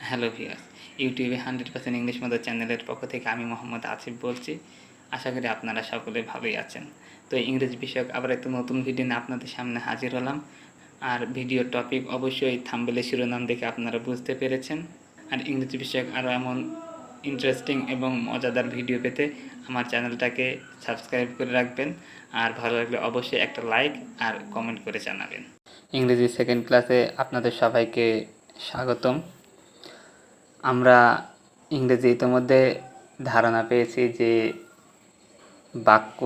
Hello viewers, ইউটিউবে 100% English মতো চ্যানেলের পক্ষ থেকে আমি মোহাম্মদ আসিফ বলছি। আশা করি আপনারা সকলে ভালোই আছেন। তো ইংরেজি বিষয়ক আবার একটা নতুন ভিডিও নিয়ে আপনাদের সামনে হাজির হলাম। আর ভিডিওর টপিক অবশ্যই থাম্বনেলের শিরোনাম দেখে আপনারা বুঝতে পেরেছেন। আর ইংরেজি বিষয়ক আরও এমন ইন্টারেস্টিং এবং মজাদার ভিডিও পেতে আমার চ্যানেলটাকে সাবস্ক্রাইব করে রাখবেন। আর ভালো লাগলে অবশ্যই একটা লাইক আর কমেন্ট করে জানাবেন। ইংরেজি সেকেন্ড ক্লাসে আপনাদের সবাইকে স্বাগতম। আমরা ইংরেজি ইতিমধ্যে ধারণা পেয়েছি যে বাক্য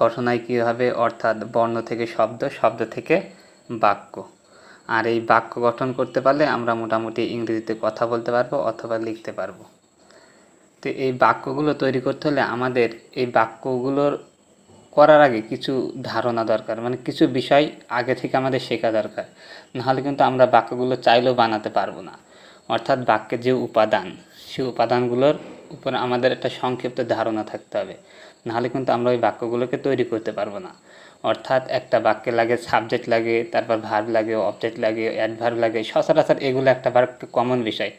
গঠন হয় কীভাবে, অর্থাৎ বর্ণ থেকে শব্দ, শব্দ থেকে বাক্য। আর এই বাক্য গঠন করতে পারলে আমরা মোটামুটি ইংরেজিতে কথা বলতে পারবো অথবা লিখতে পারবো। তো এই বাক্যগুলো তৈরি করতে হলে আমাদের এই বাক্যগুলোর করার আগে কিছু ধারণা দরকার, মানে কিছু বিষয় আগে থেকে আমাদের শেখা দরকার। নাহলে কিন্তু আমরা বাক্যগুলো চাইলেও বানাতে পারবো না। অর্থাৎ বাক্যের যে উপাদান, সেই উপাদানগুলোর উপর আমাদের একটা সংক্ষিপ্ত ধারণা থাকতে হবে। নাহলে কিন্তু আমরা ওই বাক্যগুলোকে তৈরি করতে পারবো না। অর্থাৎ একটা বাক্যে লাগে সাবজেক্ট লাগে, তারপর ভার্ব লাগে, অবজেক্ট লাগে, অ্যাডভার্ব লাগে। সচরাচর এগুলো একটা কমন বিষয়।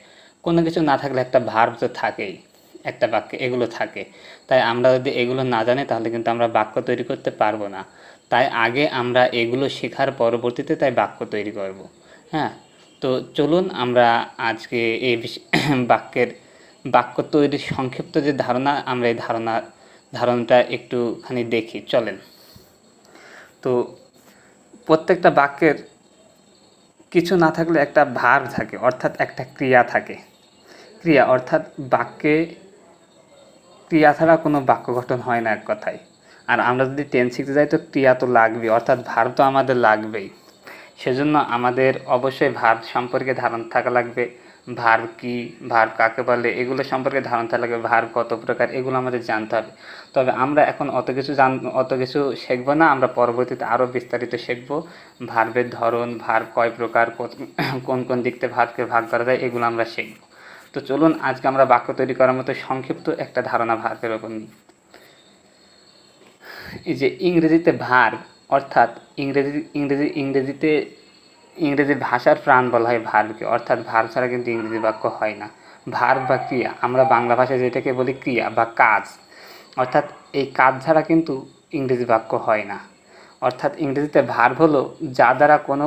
কোনো কিছু না থাকলে একটা ভার্ব তো থাকেই একটা বাক্যে, এগুলো থাকে। তাই আমরা যদি এগুলো না জানি তাহলে কিন্তু আমরা বাক্য তৈরি করতে পারবো না। তাই আগে আমরা এগুলো শেখার পরবর্তীতে তাই বাক্য তৈরি করব। হ্যাঁ, তো চলুন আমরা আজকে এই বাক্য তৈরির সংক্ষিপ্ত যে ধারণা, আমরা এই ধারণাটা একটুখানি দেখি, চলেন। তো প্রত্যেকটা বাক্যের কিছু না থাকলে একটা ভার্ব থাকে, অর্থাৎ একটা ক্রিয়া থাকে। ক্রিয়া অর্থাৎ বাক্যে ক্রিয়া ছাড়া কোনো বাক্য গঠন হয় না এক কথায়। আর আমরা যদি টেন্স শিখতে যাই তো ক্রিয়া তো লাগবেই, অর্থাৎ ভার্ব তো আমাদের লাগবেই। সেজন্য আমাদের অবশ্যই ভার্ব সম্পর্কে ধারণা থাকা লাগবে। ভার্ব কি, ভার্ব কাকে বলে, এগুলো সম্পর্কে ধারণা থাকা লাগবে। ভার্ব কত প্রকার, এগুলো আমাদের জানতে হবে। তবে আমরা এখন অত কিছু শিখবো না। আমরা পরবর্তীতে আরও বিস্তারিত শিখবো। ভার্বের ধরন, ভার্ব কয় প্রকার, কোন কোন দিক থেকে ভার্বকে ভাগ করা যায়, এগুলো আমরা শিখব। তো চলুন আজকে আমরা বাক্য তৈরি করার মতো সংক্ষিপ্ত একটা ধারণা ভার্বের ওপর নিই। এই যে ইংরেজিতে ভার্ব, অর্থাৎ ইংরেজি ভাষার প্রাণ বলা হয় ভার্বকে। অর্থাৎ ভার্ব ছাড়া কিন্তু ইংরেজি বাক্য হয় না। ভার্ব বা ক্রিয়া, আমরা বাংলা ভাষায় যেটাকে বলি ক্রিয়া বা কাজ, অর্থাৎ এই কাজ ছাড়া কিন্তু ইংরেজি বাক্য হয় না। অর্থাৎ ইংরেজিতে ভার্ব হলো যা দ্বারা কোনো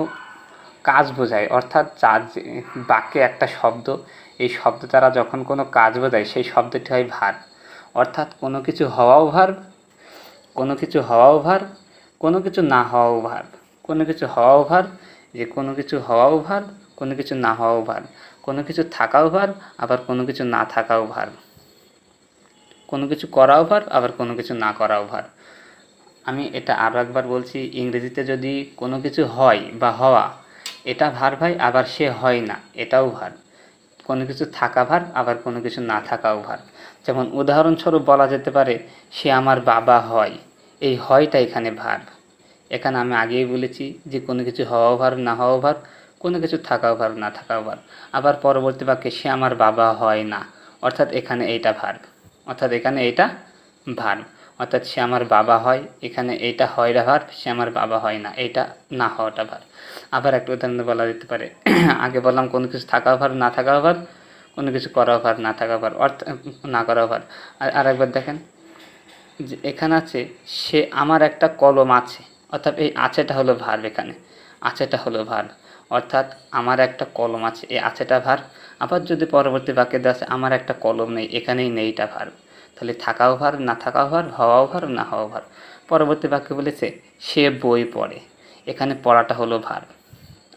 কাজ বোঝায়, অর্থাৎ বাক্যে একটা শব্দ, এই শব্দ দ্বারা যখন কোনো কাজ বোঝায় সেই শব্দটি হয় ভার্ব। অর্থাৎ কোনো কিছু হওয়াও ভার্ব, কোনো কিছু হওয়াও ভার্ব, কোনো কিছু না হওয়াও ভার্ব। কোনো কিছু হওয়াও ভার্ব, যে কোনো কিছু হওয়াও ভার্ব, কোনো কিছু না হওয়াও ভার্ব। কোনো কিছু থাকাও ভার্ব, আবার কোনো কিছু না থাকাও ভার্ব। কোনো কিছু করাও ভার্ব, আবার কোনো কিছু না করাও ভার্ব। আমি এটা আরও একবার বলছি, ইংরেজিতে যদি কোনো কিছু হয় বা হওয়া, এটা ভার্ব হয়, আবার সে হয় না, এটাও ভার্ব। কোনো কিছু থাকা ভার্ব, আবার কোনো কিছু না থাকাও ভার্ব। যেমন উদাহরণস্বরূপ বলা যেতে পারে, সে আমার বাবা হয়। এই হয়টা এখানে ভার্ব। এখানে আমি আগেই বলেছি যে কোনো কিছু হওয়াও ভার্ব, না হওয়াও ভার্ব, কোনো কিছু থাকাও ভার্ব, না থাকাও ভার্ব। আবার পরবর্তী বাক্যে সে আমার বাবা হয় না, অর্থাৎ এখানে এইটা ভার্ব, অর্থাৎ এখানে এইটা ভার্ব। অর্থাৎ সে আমার বাবা হয়, এখানে এইটা হয়টা ভার্ব, সে আমার বাবা হয় না, এইটা না হওয়াটা ভার্ব। আবার একটা উদাহরণ বলা যেতে পারে, আগে বললাম কোনো কিছু থাকাও ভার্ব, না থাকাও ভার্ব, কোনো কিছু করাও ভার্ব, না থাকাও ভার্ব, অর্থাৎ না করাও ভার্ব। আর একবার দেখেন যে এখানে আছে, সে আমার একটা কলম আছে, অর্থাৎ এই আছেটা হলো ভার্ব। এখানে আছেটা হলো ভার্ব, অর্থাৎ আমার একটা কলম আছে, এই আছেটা ভার্ব। আবার যদি পরবর্তী বাক্যে দেওয়া আছে আমার একটা কলম নেই, এখানেই নেইটা ভার্ব। তাহলে থাকাও ভার্ব, না থাকাও ভার্ব, হওয়াও ভার্ব, না হওয়াও ভার্ব। পরবর্তী বাক্যে বলেছে সে বই পড়ে, এখানে পড়াটা হলো ভার্ব।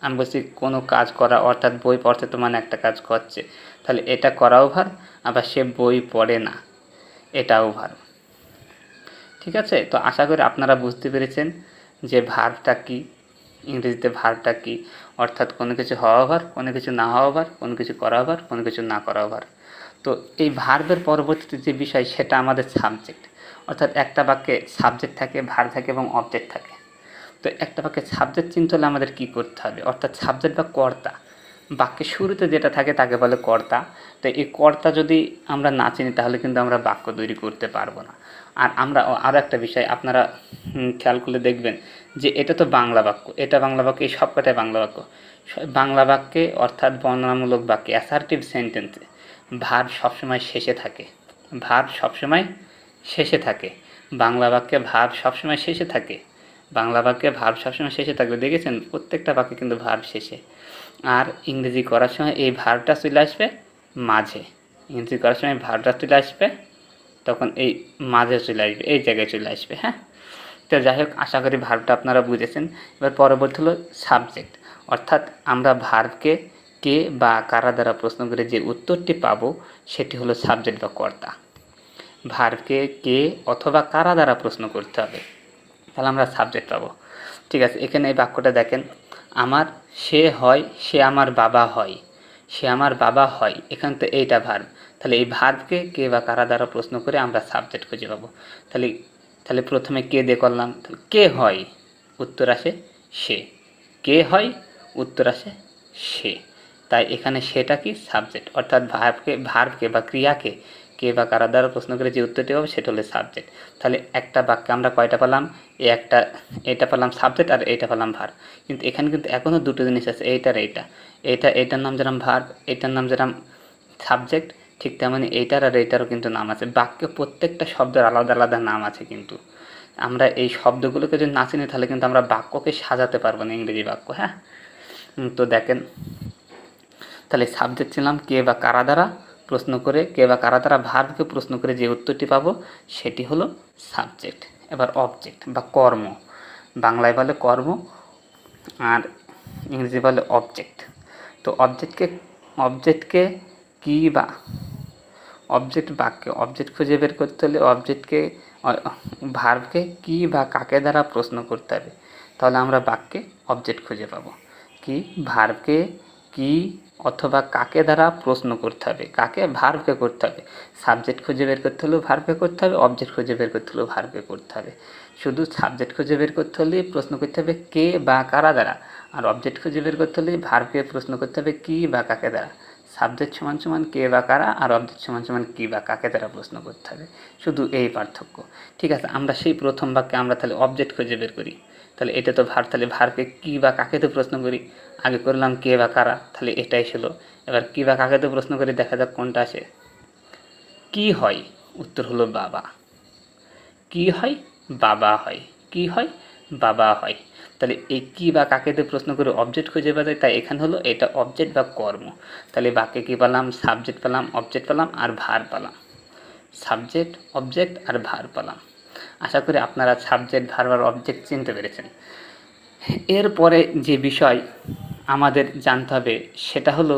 আমি বলছি কোনো কাজ করা, অর্থাৎ বই পড়তে তো মানে একটা কাজ করছে, তাহলে এটা করাও ভার্ব। আবার সে বই পড়ে না, এটাও ভার্ব। ঠিক আছে, তো আশা করি আপনারা বুঝতে পেরেছেন যে ভার্বটা কী, ইংরেজিতে ভার্বটা কী। অর্থাৎ কোনো কিছু হওয়া ভার্ব, কোনো কিছু না হওয়া ভার্ব, কোনো কিছু করা ভার্ব, কোনো কিছু না করা ভার্ব। তো এই ভার্বের পরবর্তীতে যে বিষয় সেটা আমাদের সাবজেক্ট। অর্থাৎ একটা বাক্যে সাবজেক্ট থাকে, ভার্ব থাকে এবং অবজেক্ট থাকে। তো একটা বাক্যে সাবজেক্ট চিনতে হলে আমাদের কী করতে হবে, অর্থাৎ সাবজেক্ট বা কর্তা। বাক্যের শুরুতে যেটা থাকে তাকে বলে কর্তা। তো এই কর্তা যদি আমরা না চিনি তাহলে কিন্তু আমরা বাক্য তৈরি করতে পারবো না। আর আমরা আরও একটা বিষয় আপনারা খেয়াল করলে দেখবেন যে এটা তো বাংলা বাক্য, এটা বাংলা বাক্য, এই সবকটাই বাংলা বাক্য। বাংলা বাক্যে অর্থাৎ বর্ণনামূলক বাক্যে অ্যাসার্টিভ সেন্টেন্সে ভার্ব সবসময় শেষে থাকে, ভার্ব সবসময় শেষে থাকে। বাংলা বাক্যে ভার্ব সবসময় শেষে থাকে, বাংলা বাক্যে ভার্ব সবসময় শেষে থাকবে। দেখেছেন প্রত্যেকটা বাক্যে কিন্তু ভার্ব শেষে। আর ইংরেজি করার সময় এই ভার্বটা চলে আসবে মাঝে, ইংরেজি করার সময় ভার্বটা চলে আসবে তখন এই মাঝে চলে আসবে, এই জায়গায় চলে আসবে। হ্যাঁ, তো যাই হোক, আশা করি ভার্বটা আপনারা বুঝেছেন। এবার পরবর্তী হলো সাবজেক্ট, অর্থাৎ আমরা ভার্বকে কে বা কারা দ্বারা প্রশ্ন করে যে উত্তরটি পাবো সেটি হলো সাবজেক্ট বা কর্তা। ভার্বকে কে অথবা কারা দ্বারা প্রশ্ন করতে হবে, তাহলে আমরা সাবজেক্ট পাবো। ঠিক আছে, এখানে এই বাক্যটা দেখেন, আমার সে হয়, সে আমার বাবা হয়, সে আমার বাবা হয়, এখান তো এইটা ভার্ব। তাহলে এই ভার্বকে কে বা কারা দ্বারা প্রশ্ন করে আমরা সাবজেক্ট খুঁজে পাবো। তাহলে তাহলে প্রথমে কে দিয়ে করলাম, কে হয়, উত্তর আসে সে, কে হয়, উত্তর আসে সে। তাই এখানে সেটা কি সাবজেক্ট, অর্থাৎ ভার্বকে বা ক্রিয়াকে কে বা কারা দ্বারা প্রশ্ন করে যে উত্তরটি হবে সেটা হলো সাবজেক্ট। তাহলে একটা বাক্যে আমরা কয়টা পেলাম, এটা পেলাম সাবজেক্ট আর এইটা পেলাম ভার্ব। কিন্তু এখানে কিন্তু এখনও দুটো জিনিস আছে, এইটার এইটার নাম যেরকম ভার্ব, এইটার নাম যেরকম সাবজেক্ট, ঠিক তেমনি এইটার আর এইটারও কিন্তু নাম আছে। বাক্যে প্রত্যেকটা শব্দের আলাদা আলাদা নাম আছে, কিন্তু আমরা এই শব্দগুলোকে যদি না চিনি তাহলে কিন্তু আমরা বাক্যকে সাজাতে পারবো না, ইংরেজি বাক্য। হ্যাঁ, তো দেখেন, তাহলে সাবজেক্ট ছিলাম কে বা কারা দ্বারা প্রশ্ন করে, কে বা কারা দ্বারা ভার্বকে প্রশ্ন করে যে উত্তরটি পাবো সেটি হলো সাবজেক্ট। এবার অবজেক্ট বা কর্ম, বাংলায় বলে কর্ম আর ইংরেজি বলে অবজেক্ট। তো অবজেক্টকে কী বা অবজেক্ট বাক্যে অবজেক্ট খুঁজে বের করতে হলে অবজেক্টকে ভার্বকে কী বা কাকে দ্বারা প্রশ্ন করতে হবে, তাহলে আমরা বাক্যে অবজেক্ট খুঁজে পাবো। কি, ভার্বকে কি অথবা কাকে দ্বারা প্রশ্ন করতে হবে, কাকে, ভার্বকে করতে হবে। সাবজেক্ট খুঁজে বের করতে হলেও ভার্বকে করতে হবে, অবজেক্ট খুঁজে বের করতে হলেও ভার্বকে করতে হবে। শুধু সাবজেক্ট খুঁজে বের করতে হলে প্রশ্ন করতে হবে কে বা কারা দ্বারা, আর অবজেক্ট খুঁজে বের করতে হলে ভার্বকে প্রশ্ন করতে হবে কী বা কাকে দ্বারা। সাবজেক্ট সমান সমান কে বা কারা, আর অবজেক্ট সমান সমান কী বা কাকে দ্বারা প্রশ্ন করতে হবে, শুধু এই পার্থক্য। ঠিক আছে, আমরা সেই প্রথম বাক্যে আমরা তাহলে অবজেক্ট খুঁজে বের করি। তাহলে এটা তো ভার্ব, তাহলে ভার্বকে কী বা কাকে তো প্রশ্ন করি, আগে করলাম কে বা কারা, তাহলে এটাই ছিল। এবার কী বা কাকে তো প্রশ্ন করি, দেখা যাক কোনটা আসে। কী হয়, উত্তর হলো বাবা। কী হয়, বাবা হয়, কী হয়, বাবা হয়। তাহলে এই কী বা কাকে দিয়ে প্রশ্ন করে অবজেক্ট খুঁজে পাওয়া যায়, তাই এখানে হলো এটা অবজেক্ট বা কর্ম। তাহলে বাক্যে কী পেলাম, সাবজেক্ট পেলাম, অবজেক্ট পেলাম আর ভার্ব পেলাম, সাবজেক্ট অবজেক্ট আর ভার্ব পেলাম। আশা করি আপনারা সাবজেক্ট ভার্ব আর অবজেক্ট চিনতে পেরেছেন। এরপরে যে বিষয় আমাদের জানতে হবে সেটা হলো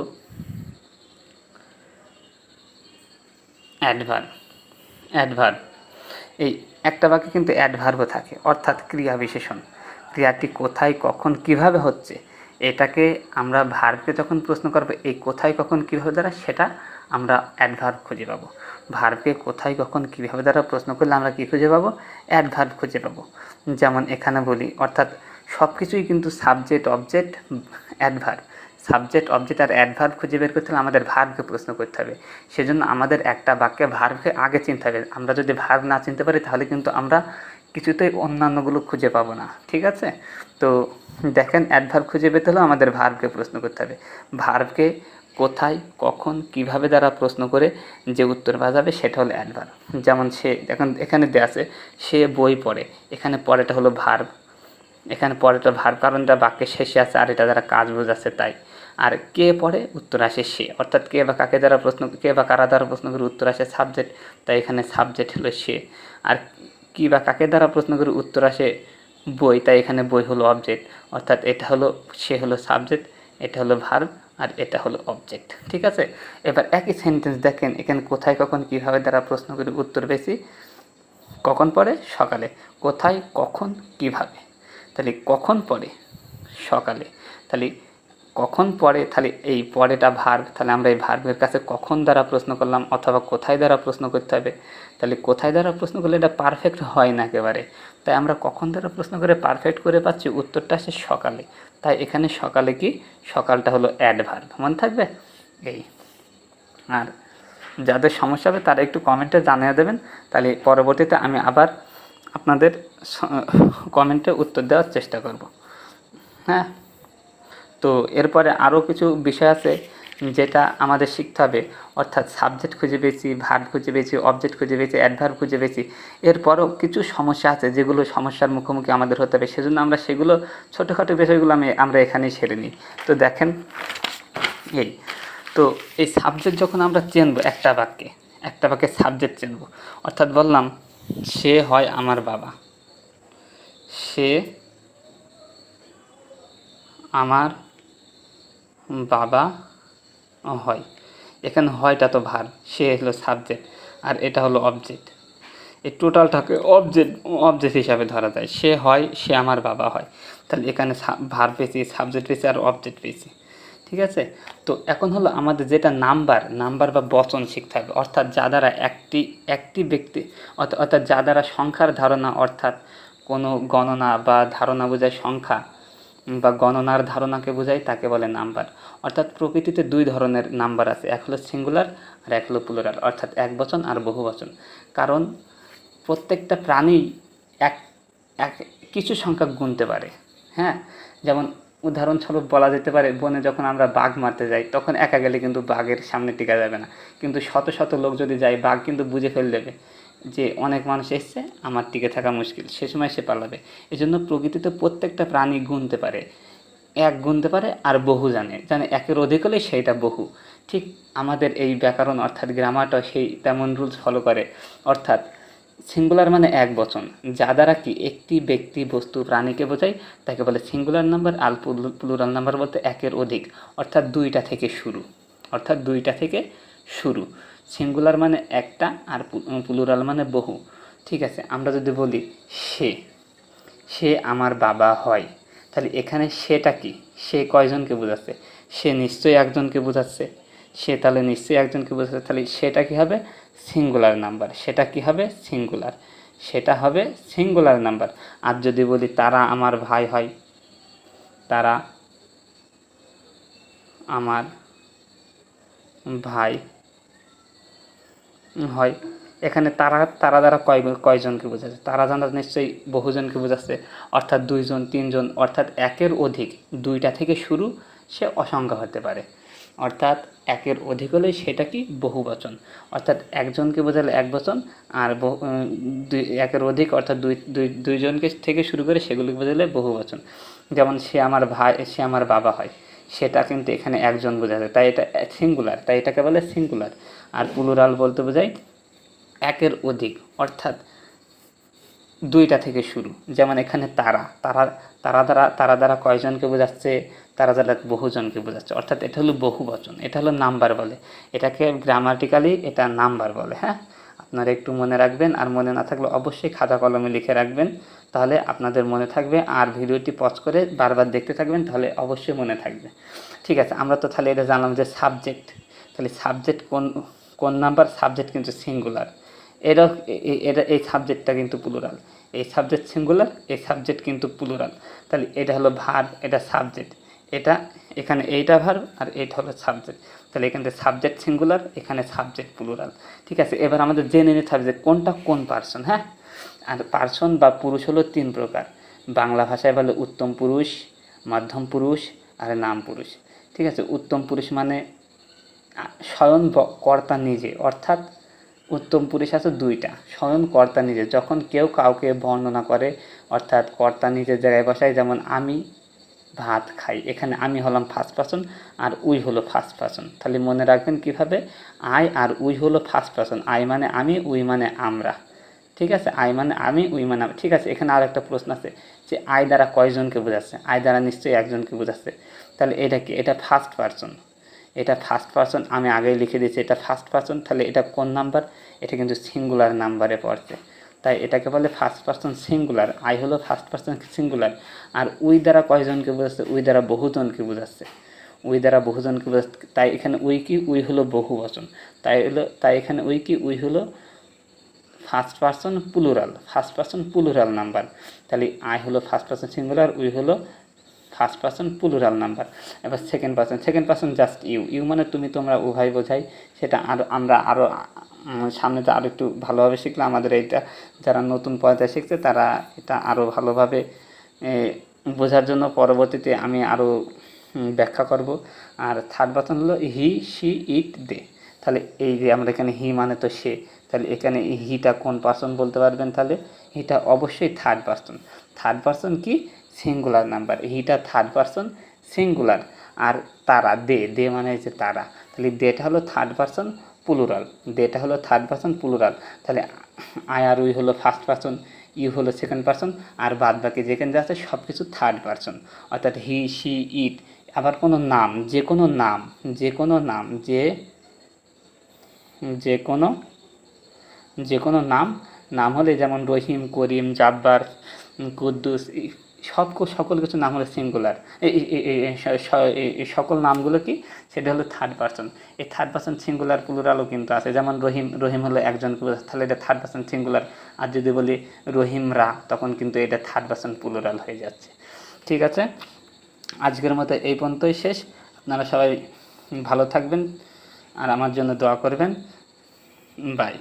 অ্যাডভার্ব। অ্যাডভার্ব, এই একটা বাক্যে কিন্তু অ্যাডভার্বও থাকে, অর্থাৎ ক্রিয়া বিশেষণ। ক্রিয়াটি কোথায় কখন কিভাবে হচ্ছে, এটাকে আমরা ভার্বকে যখন প্রশ্ন করবো এই কোথায় কখন কীভাবে দ্বারা, সেটা আমরা অ্যাডভার্ব খুঁজে পাবো। ভার্বকে কোথায় কখন কীভাবে দ্বারা প্রশ্ন করলে আমরা কী খুঁজে পাবো, অ্যাডভার্ব খুঁজে পাবো। যেমন এখানে বলি, অর্থাৎ সব কিছুই কিন্তু subject object adverb, subject object আর অ্যাডভার্ব খুঁজে বের করতে হলে আমাদের ভার্বকে প্রশ্ন করতে হবে। সেজন্য আমাদের একটা বাক্যে ভার্বকে আগে চিনতে হবে। আমরা যদি ভার্ব না চিনতে পারি তাহলে কিন্তু আমরা কিছুতেই অন্যান্যগুলো খুঁজে পাবো না। ঠিক আছে, তো দেখেন, অ্যাডভার্ব খুঁজে পেতে হলেও আমাদের ভার্বকে প্রশ্ন করতে হবে। ভার্বকে কোথায় কখন কিভাবে দ্বারা প্রশ্ন করে যে উত্তর পাওয়া যাবে সেটা হলো অ্যাডভার্ব। যেমন সে, এখন এখানে দেওয়া আছে সে বই পড়ে, এখানে পড়েটা হলো ভার্ব, এখানে পরেটা ভার্ব, কারণ এটা বাক্যের শেষে আছে আর এটা দ্বারা কাজ বোঝাচ্ছে তাই। আর কে পড়ে, উত্তর আসে সে, অর্থাৎ কে বা কাকে দ্বারা প্রশ্ন, কে বা কারা দ্বারা প্রশ্ন করে উত্তর আসে সাবজেক্ট, তাই এখানে সাবজেক্ট হলো সে। আর কি বা কাকে দ্বারা প্রশ্ন করে উত্তর আসে বই, তাই এখানে বই হলো অবজেক্ট, অর্থাৎ এটা হলো সে হলো সাবজেক্ট, এটা হলো ভার্ব আর এটা হলো অবজেক্ট। ঠিক আছে, এবার একই সেন্টেন্স দেখেন, এখানে কোথায় কখন কীভাবে দ্বারা প্রশ্ন করে উত্তর বেশি, কখন পড়ে, সকালে, কোথায় কখন কিভাবে, তাহলে কখন পড়ে, সকালে, তাহলে কখন পড়ে, তাহলে এই পড়েটা ভার্ব, তাহলে আমরা এই ভার্বের কাছে কখন দ্বারা প্রশ্ন করলাম অথবা কোথায় দ্বারা প্রশ্ন করতে হবে। তাহলে কোথায় দ্বারা প্রশ্ন করলে এটা পারফেক্ট হয় না একেবারে, তাই আমরা কখন দ্বারা প্রশ্ন করে পারফেক্ট করে পাচ্ছি, উত্তরটা আসে সকালে, তাই এখানে সকালে কি, সকালটা হলো অ্যাডভার্ব, মনে থাকবে এই। আর যাদের সমস্যা হবে তারা একটু কমেন্টে জানিয়ে দেবেন, তাহলে পরবর্তীতে আমি আবার আপনাদের কমেন্টে উত্তর দেওয়ার চেষ্টা করব। হ্যাঁ, তো এরপরে আরও কিছু বিষয় আছে যেটা আমাদের শিখতে হবে, অর্থাৎ সাবজেক্ট খুঁজে পেয়েছি, ভার্ব খুঁজে পেয়েছি, অবজেক্ট খুঁজে পেয়েছি, অ্যাডভার্ব খুঁজে পেয়েছি। এরপরও কিছু সমস্যা আছে যেগুলো সমস্যার মুখোমুখি আমাদের হতে হবে, সেজন্য আমরা সেগুলো ছোটোখাটো বিষয়গুলো আমরা এখানেই সেরে নিই। তো দেখেন, এই তো এই সাবজেক্ট যখন আমরা চিনব একটা বাক্যে সাবজেক্ট চিনব, অর্থাৎ বললাম সে হয় আমার বাবা, সে আমার বাবা হয়। এখানে হয়টা তো ভার্ব, সে হলো সাবজেক্ট, আর এটা হলো অবজেক্ট। এই টোটালটাকে অবজেক্ট হিসাবে ধরা যায়। সে হয়, সে আমার বাবা হয়। তাহলে এখানে ভার্ব পেয়েছি, সাবজেক্ট পেয়েছি, আর অবজেক্ট পেয়েছি। ঠিক আছে, তো এখন হলো আমাদের যেটা নাম্বার বা বচন শিখতে হবে, অর্থাৎ যা দ্বারা একটি ব্যক্তি, অর্থাৎ যা দ্বারা সংখ্যার ধারণা, অর্থাৎ কোনো গণনা বা ধারণা বোঝায় সংখ্যা বা গণনার ধারণাকে বোঝায়, তাকে বলে নাম্বার। অর্থাৎ প্রকৃতিতে দুই ধরনের নাম্বার আছে, এক হলো সিঙ্গুলার আর এক হলো প্লুরাল, অর্থাৎ একবচন আর বহুবচন। কারণ প্রত্যেকটা প্রাণী এক এক কিছু সংখ্যা গুনতে পারে। হ্যাঁ, যেমন উদাহরণস্বরূপ বলা যেতে পারে, বনে যখন আমরা বাঘ মারতে যাই তখন একা গেলে কিন্তু বাঘের সামনে টিকা যাবে না, কিন্তু শত শত লোক যদি যায় বাঘ কিন্তু বুঝে ফেল দেবে যে অনেক মানুষ এসছে, আমার টিকে থাকা মুশকিল, সে সময় সে পালাবে। এই জন্য প্রকৃতিতে প্রত্যেকটা প্রাণী গুনতে পারে, এক গুনতে পারে, আর বহু জানে একের অধিক হলে সেইটা বহু। ঠিক আমাদের এই ব্যাকরণ অর্থাৎ গ্রামারটা সেই তেমন রুলস ফলো করে। অর্থাৎ সিঙ্গুলার মানে এক বচন, যা দ্বারা কি একটি ব্যক্তি, বস্তু, প্রাণীকে বোঝায় তাকে বলে সিঙ্গুলার নাম্বার। আর প্লুরাল নাম্বার বলতে একের অধিক, অর্থাৎ দুইটা থেকে শুরু। সিঙ্গুলার মানে একটা, আর প্লুরাল মানে বহু। ঠিক আছে, আমরা যদি বলি সে সে আমার বাবা হয়, তাহলে এখানে সেটা কি, সে কয়জনকে বোঝাচ্ছে? সে নিশ্চয়ই একজনকে বোঝাচ্ছে। সে তাহলে নিশ্চয়ই একজনকে বোঝাচ্ছে, তাহলে সেটা কি হবে? Singular number. সেটা কি হবে? সিঙ্গুলার। সেটা হবে সিঙ্গুলার নাম্বার। আর যদি বলি তারা আমার ভাই হয়, তারা আমার ভাই হয়, এখানে তারা দ্বারা কয়জনকে বোঝাচ্ছে? তারা দ্বারা নিশ্চয়ই বহুজনকে বোঝাচ্ছে, অর্থাৎ দুইজন, তিনজন, অর্থাৎ একের অধিক। দুইটা থেকে শুরু, সে অসংখ্য হতে পারে। অর্থাৎ একের অধিক হলে সেটা কি? বহুবচন। অর্থাৎ একজনকে বোঝালে এক বচন, আর একের অধিক অর্থাৎ দুইজনকে থেকে শুরু করে সেগুলিকে বোঝালে বহুবচন। যেমন সে আমার ভাই, সে আমার বাবা হয়, সেটা কিন্তু এখানে একজন বোঝাচ্ছে, তাই এটা সিঙ্গুলার, তাই এটাকে বলে সিঙ্গুলার। আর প্লুরাল বলতে বোঝায় একের অধিক, অর্থাৎ দুইটা থেকে শুরু। যেমন এখানে তারা দ্বারা কয়জনকে বোঝাচ্ছে? তারা দ্বারা বহুজনকে বোঝাচ্ছে, অর্থাৎ এটা হলো বহুবচন, এটা হলো নাম্বার বলে। এটাকে গ্রামাটিক্যালি এটা নাম্বার বলে। হ্যাঁ, আপনারা একটু মনে রাখবেন, আর মনে না থাকলে অবশ্যই খাতা কলমে লিখে রাখবেন, তাহলে আপনাদের মনে থাকবে। আর ভিডিওটি পজ করে বারবার দেখতে থাকবেন, তাহলে অবশ্যই মনে থাকবে। ঠিক আছে, আমরা তো তাহলে এটা জানলাম যে সাবজেক্ট, তাহলে সাবজেক্ট কোন নাম্বার? সাবজেক্ট কিন্তু সিঙ্গুলার। এটা এই সাবজেক্টটা কিন্তু প্লুরাল। এই সাবজেক্ট সিঙ্গুলার, এই সাবজেক্ট কিন্তু প্লুরাল। তাহলে এটা হলো ভার্ব, এটা সাবজেক্ট, এটা এখানে এইটা ভার্ব, আর এইটা হলো সাবজেক্ট। তাহলে এখানে সাবজেক্ট সিঙ্গুলার, এখানে সাবজেক্ট প্লুরাল। ঠিক আছে, এবার আমাদের জেনে নিতে হবে যে কোনটা কোন পার্সন। হ্যাঁ, আর পার্সন বা পুরুষ হলো তিন প্রকার। বাংলা ভাষায় বলে উত্তম পুরুষ, মধ্যম পুরুষ, আর নাম পুরুষ। ঠিক আছে, উত্তম পুরুষ মানে স্বয়ং কর্তা নিজে, অর্থাৎ উত্তম পুরুষ আছে দুইটা, স্বয়ং কর্তা নিজে। যখন কেউ কাউকে বর্ণনা করে, অর্থাৎ কর্তা নিজের জায়গায় বসায়, যেমন আমি ভাত খাই, এখানে আমি হলাম ফার্স্ট পারসন, আর উই হলো ফার্স্ট পারসন। তাহলে মনে রাখবেন কিভাবে, আই আর উই হলো ফার্স্ট পারসন। আই মানে আমি, উই মানে আমরা। ঠিক আছে, আই মানে আমি, উই মানে আমি। ঠিক আছে, এখানে আর একটা প্রশ্ন আছে যে আই দ্বারা কয়জনকে বোঝাচ্ছে? আই দ্বারা নিশ্চয়ই একজনকে বোঝাচ্ছে। তাহলে এটা কি? এটা ফার্স্ট পারসন, এটা ফার্স্ট পারসন, আমি আগেই লিখে দিয়েছি এটা ফার্স্ট পারসন। তাহলে এটা কোন নাম্বার? এটা কিন্তু সিঙ্গুলার নাম্বারে পড়ছে, তাই এটাকে বলে ফার্স্ট পারসন সিঙ্গুলার। আই হলো ফার্স্ট পারসন সিঙ্গুলার। আর উই দ্বারা কয়জনকে বোঝাচ্ছে? উই দ্বারা বহুজনকে বোঝাচ্ছে, উই দ্বারা বহুজনকে বোঝাচ্ছে। তাই এখানে উই কি? উই হলো বহুবচন। তাই এখানে উই কি? উই হলো first person plural, first person plural number. তাহলে আই হলো ফার্স্ট পারসন সিঙ্গুলার, উই হলো ফার্স্ট পারসন প্লুরাল নাম্বার। এবার second person just you, you মানে তুমি তোমরা উভয় বোঝাই। সেটা আমরা আরও সামনে তো আরও একটু ভালোভাবে শিখলে আমাদের এইটা যারা নতুন পর্যায়ে শিখছে তারা এটা আরও ভালোভাবে বোঝার জন্য পরবর্তীতে আমি আরও ব্যাখ্যা করব। আর থার্ড পারসন হলো হি, শি, ইট, দে। তাহলে এই যে আমরা এখানে হি মানে তো সে, তাহলে এখানে হিটা কোন পারসন বলতে পারবেন? তাহলে হিটা অবশ্যই থার্ড পারসন। থার্ড পারসন কি? Singular number. হিটা থার্ড পারসন সিঙ্গুলার। আর তারা, দে মানে হচ্ছে তারা, তাহলে দেটা হলো থার্ড পারসন প্লুরাল। দেটা হলো থার্ড পারসন প্লুরাল। তাহলে আই আর উই হলো ফার্স্ট পারসন, ইউ হলো সেকেন্ড পারসন, আর বাদ বাকি যেখানে যা আছে সব কিছু থার্ড পারসন। অর্থাৎ হি, শি, ইট। আবার কোনো নাম, যে কোনো নাম, যে কোনো নাম, যে কোনো নাম হলে যেমন রহিম, করিম, জাব্বার, কুদ্দুস, সকল কিছু নাম হলো সিঙ্গুলার। এই সকল নামগুলো কি? সেটা হলো থার্ড পারসন। এই থার্ড পারসন সিঙ্গুলার প্লুরালও কিন্তু আছে, যেমন রহিম হলো একজনকে বোঝায়, তাহলে এটা থার্ড পারসন সিঙ্গুলার। আর যদি বলি রহিমরা, তখন কিন্তু এটা থার্ড পারসন প্লুরাল হয়ে যাচ্ছে। ঠিক আছে, আজকের মতো এই পর্যন্তই শেষ। আপনারা সবাই ভালো থাকবেন আর আমার জন্য দোয়া করবেন। বাই।